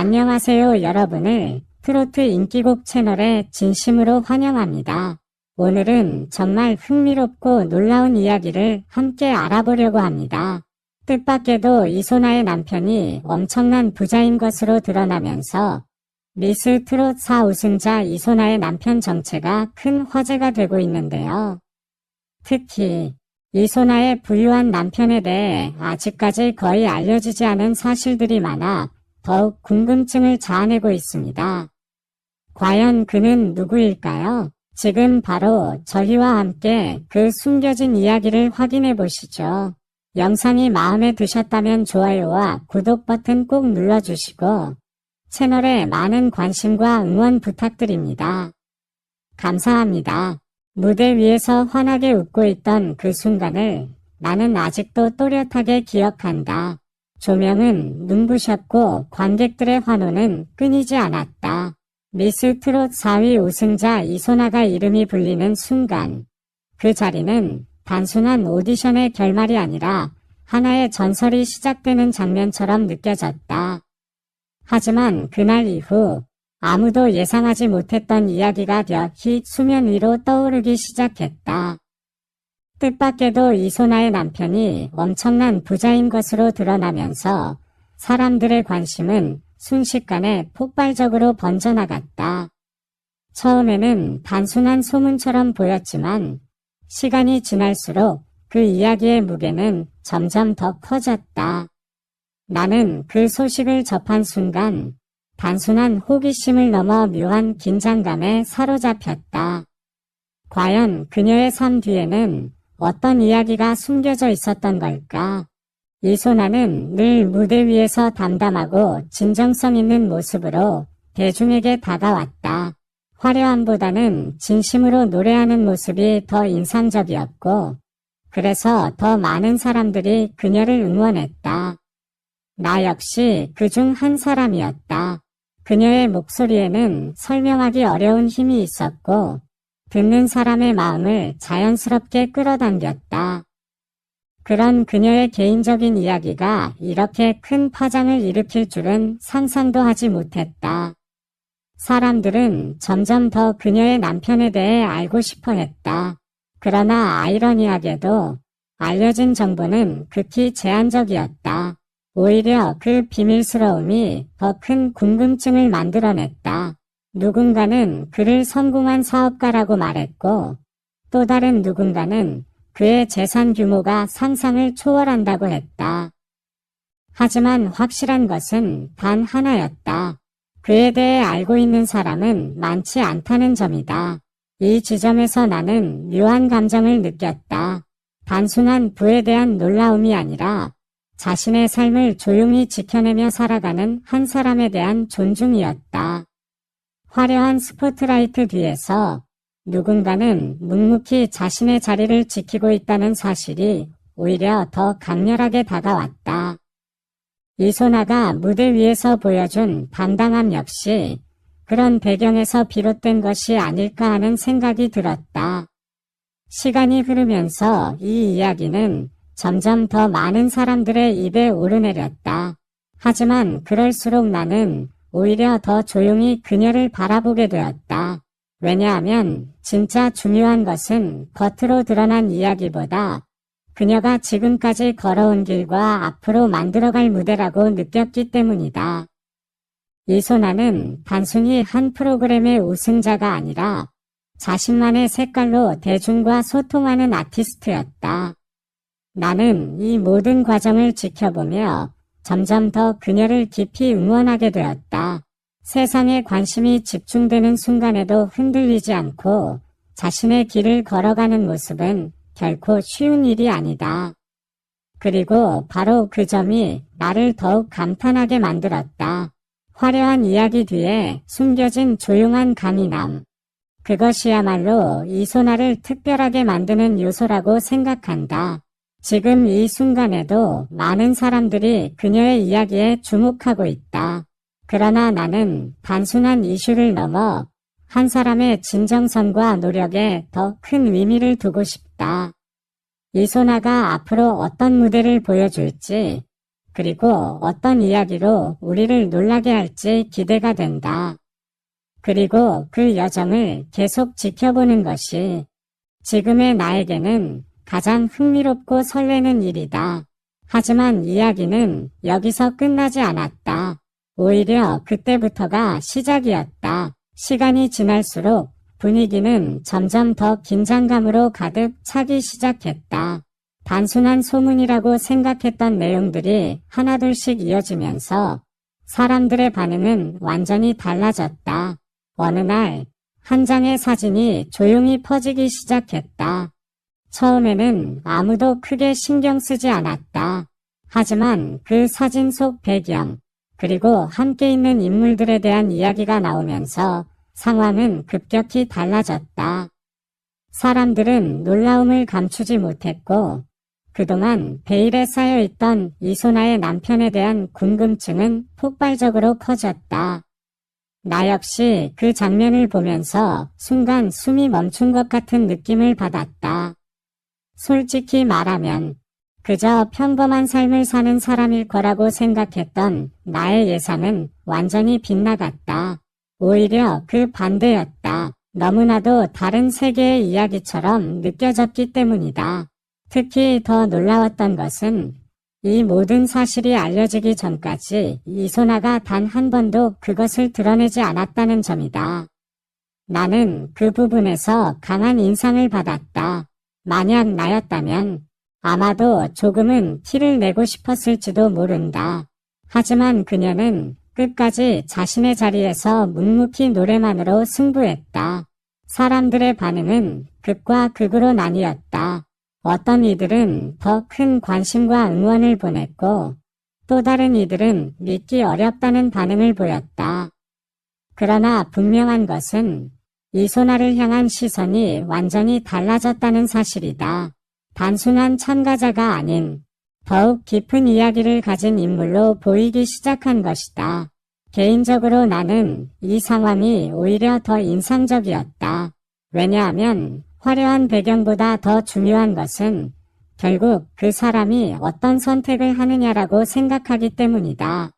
안녕하세요 여러분을 트로트 인기곡 채널에 진심으로 환영합니다. 오늘은 정말 흥미롭고 놀라운 이야기를 함께 알아보려고 합니다. 뜻밖에도 이소나의 남편이 엄청난 부자인 것으로 드러나면서 미스 트롯 4 우승자 이소나의 남편 정체가 큰 화제가 되고 있는데요. 특히 이소나의 부유한 남편에 대해 아직까지 거의 알려지지 않은 사실들이 많아 더욱 궁금증을 자아내고 있습니다. 과연 그는 누구일까요? 지금 바로 저희와 함께 그 숨겨진 이야기를 확인해 보시죠. 영상이 마음에 드셨다면 좋아요와 구독 버튼 꼭 눌러주시고 채널에 많은 관심과 응원 부탁드립니다. 감사합니다. 무대 위에서 환하게 웃고 있던 그 순간을 나는 아직도 또렷하게 기억한다. 조명은 눈부셨고 관객들의 환호는 끊이지 않았다. 미스 트롯 4위 우승자 이소나가 이름이 불리는 순간 그 자리는 단순한 오디션의 결말이 아니라 하나의 전설이 시작되는 장면처럼 느껴졌다. 하지만 그날 이후 아무도 예상하지 못했던 이야기가 몇 수면 위로 떠오르기 시작했다. 뜻밖에도 이소나의 남편이 엄청난 부자인 것으로 드러나면서 사람들의 관심은 순식간에 폭발적으로 번져나갔다. 처음에는 단순한 소문처럼 보였지만 시간이 지날수록 그 이야기의 무게는 점점 더 커졌다. 나는 그 소식을 접한 순간 단순한 호기심을 넘어 묘한 긴장감에 사로잡혔다. 과연 그녀의 삶 뒤에는 어떤 이야기가 숨겨져 있었던 걸까? 이소나는 늘 무대 위에서 담담하고 진정성 있는 모습으로 대중에게 다가왔다. 화려함보다는 진심으로 노래하는 모습이 더 인상적이었고, 그래서 더 많은 사람들이 그녀를 응원했다. 나 역시 그중 한 사람이었다. 그녀의 목소리에는 설명하기 어려운 힘이 있었고, 듣는 사람의 마음을 자연스럽게 끌어당겼다. 그런 그녀의 개인적인 이야기가 이렇게 큰 파장을 일으킬 줄은 상상도 하지 못했다. 사람들은 점점 더 그녀의 남편에 대해 알고 싶어 했다. 그러나 아이러니하게도 알려진 정보는 극히 제한적이었다. 오히려 그 비밀스러움이 더 큰 궁금증을 만들어냈다. 누군가는 그를 성공한 사업가라고 말했고 또 다른 누군가는 그의 재산 규모가 상상을 초월한다고 했다. 하지만 확실한 것은 단 하나였다. 그에 대해 알고 있는 사람은 많지 않다는 점이다. 이 지점에서 나는 묘한 감정을 느꼈다. 단순한 부에 대한 놀라움이 아니라 자신의 삶을 조용히 지켜내며 살아가는 한 사람에 대한 존중이었다. 화려한 스포트라이트 뒤에서 누군가는 묵묵히 자신의 자리를 지키고 있다는 사실이 오히려 더 강렬하게 다가왔다. 이소나가 무대 위에서 보여준 당당함 역시 그런 배경에서 비롯된 것이 아닐까 하는 생각이 들었다. 시간이 흐르면서 이 이야기는 점점 더 많은 사람들의 입에 오르내렸다. 하지만 그럴수록 나는 오히려 더 조용히 그녀를 바라보게 되었다. 왜냐하면 진짜 중요한 것은 겉으로 드러난 이야기보다 그녀가 지금까지 걸어온 길과 앞으로 만들어갈 무대라고 느꼈기 때문이다. 이소나는 단순히 한 프로그램의 우승자가 아니라 자신만의 색깔로 대중과 소통하는 아티스트였다. 나는 이 모든 과정을 지켜보며 점점 더 그녀를 깊이 응원하게 되었다. 세상에 관심이 집중되는 순간에도 흔들리지 않고 자신의 길을 걸어가는 모습은 결코 쉬운 일이 아니다. 그리고 바로 그 점이 나를 더욱 감탄하게 만들었다. 화려한 이야기 뒤에 숨겨진 조용한 강인함. 그것이야말로 이소나를 특별하게 만드는 요소라고 생각한다. 지금 이 순간에도 많은 사람들이 그녀의 이야기에 주목하고 있다. 그러나 나는 단순한 이슈를 넘어 한 사람의 진정성과 노력에 더 큰 의미를 두고 싶다. 이소나가 앞으로 어떤 무대를 보여줄지, 그리고 어떤 이야기로 우리를 놀라게 할지 기대가 된다. 그리고 그 여정을 계속 지켜보는 것이 지금의 나에게는 가장 흥미롭고 설레는 일이다. 하지만 이야기는 여기서 끝나지 않았다. 오히려 그때부터가 시작이었다. 시간이 지날수록 분위기는 점점 더 긴장감으로 가득 차기 시작했다. 단순한 소문이라고 생각했던 내용들이 하나둘씩 이어지면서 사람들의 반응은 완전히 달라졌다. 어느 날, 한 장의 사진이 조용히 퍼지기 시작했다. 처음에는 아무도 크게 신경 쓰지 않았다. 하지만 그 사진 속 배경, 그리고 함께 있는 인물들에 대한 이야기가 나오면서 상황은 급격히 달라졌다. 사람들은 놀라움을 감추지 못했고 그동안 베일에 쌓여있던 이소나의 남편에 대한 궁금증은 폭발적으로 커졌다. 나 역시 그 장면을 보면서 순간 숨이 멈춘 것 같은 느낌을 받았다. 솔직히 말하면 그저 평범한 삶을 사는 사람일 거라고 생각했던 나의 예상은 완전히 빗나갔다. 오히려 그 반대였다. 너무나도 다른 세계의 이야기처럼 느껴졌기 때문이다. 특히 더 놀라웠던 것은 이 모든 사실이 알려지기 전까지 이소나가 단 한 번도 그것을 드러내지 않았다는 점이다. 나는 그 부분에서 강한 인상을 받았다. 만약 나였다면 아마도 조금은 티를 내고 싶었을지도 모른다. 하지만 그녀는 끝까지 자신의 자리에서 묵묵히 노래만으로 승부했다. 사람들의 반응은 극과 극으로 나뉘었다. 어떤 이들은 더 큰 관심과 응원을 보냈고 또 다른 이들은 믿기 어렵다는 반응을 보였다. 그러나 분명한 것은 이소나를 향한 시선이 완전히 달라졌다는 사실이다. 단순한 참가자가 아닌 더욱 깊은 이야기를 가진 인물로 보이기 시작한 것이다. 개인적으로 나는 이 상황이 오히려 더 인상적이었다. 왜냐하면 화려한 배경보다 더 중요한 것은 결국 그 사람이 어떤 선택을 하느냐라고 생각하기 때문이다.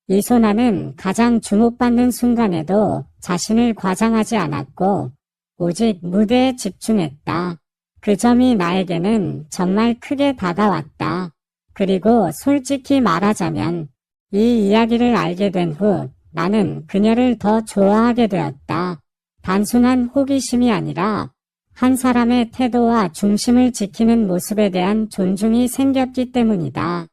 이소나는 가장 주목받는 순간에도 자신을 과장하지 않았고 오직 무대에 집중했다. 그 점이 나에게는 정말 크게 다가왔다. 그리고 솔직히 말하자면 이 이야기를 알게 된 후 나는 그녀를 더 좋아하게 되었다. 단순한 호기심이 아니라 한 사람의 태도와 중심을 지키는 모습에 대한 존중이 생겼기 때문이다.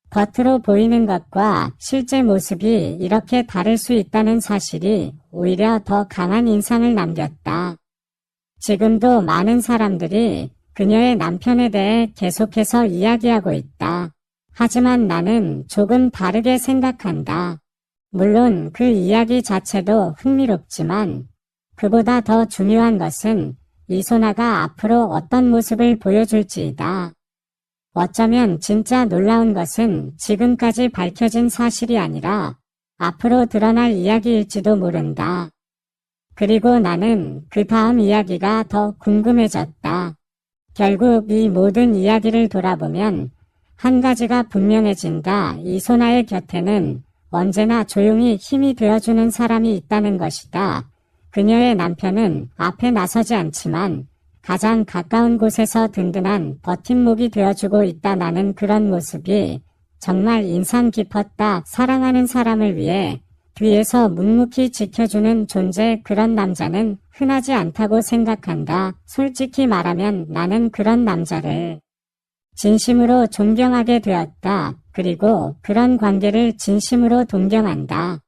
겉으로 보이는 것과 실제 모습이 이렇게 다를 수 있다는 사실이 오히려 더 강한 인상을 남겼다. 지금도 많은 사람들이 그녀의 남편에 대해 계속해서 이야기하고 있다. 하지만 나는 조금 다르게 생각한다. 물론 그 이야기 자체도 흥미롭지만 그보다 더 중요한 것은 이소나가 앞으로 어떤 모습을 보여줄지이다. 어쩌면 진짜 놀라운 것은 지금까지 밝혀진 사실이 아니라 앞으로 드러날 이야기일지도 모른다. 그리고 나는 그 다음 이야기가 더 궁금해졌다. 결국 이 모든 이야기를 돌아보면 한 가지가 분명해진다. 이소나의 곁에는 언제나 조용히 힘이 되어주는 사람이 있다는 것이다. 그녀의 남편은 앞에 나서지 않지만 가장 가까운 곳에서 든든한 버팀목이 되어주고 있다. 나는 그런 모습이 정말 인상 깊었다. 사랑하는 사람을 위해 뒤에서 묵묵히 지켜주는 존재, 그런 남자는 흔하지 않다고 생각한다. 솔직히 말하면 나는 그런 남자를 진심으로 존경하게 되었다. 그리고 그런 관계를 진심으로 동경한다.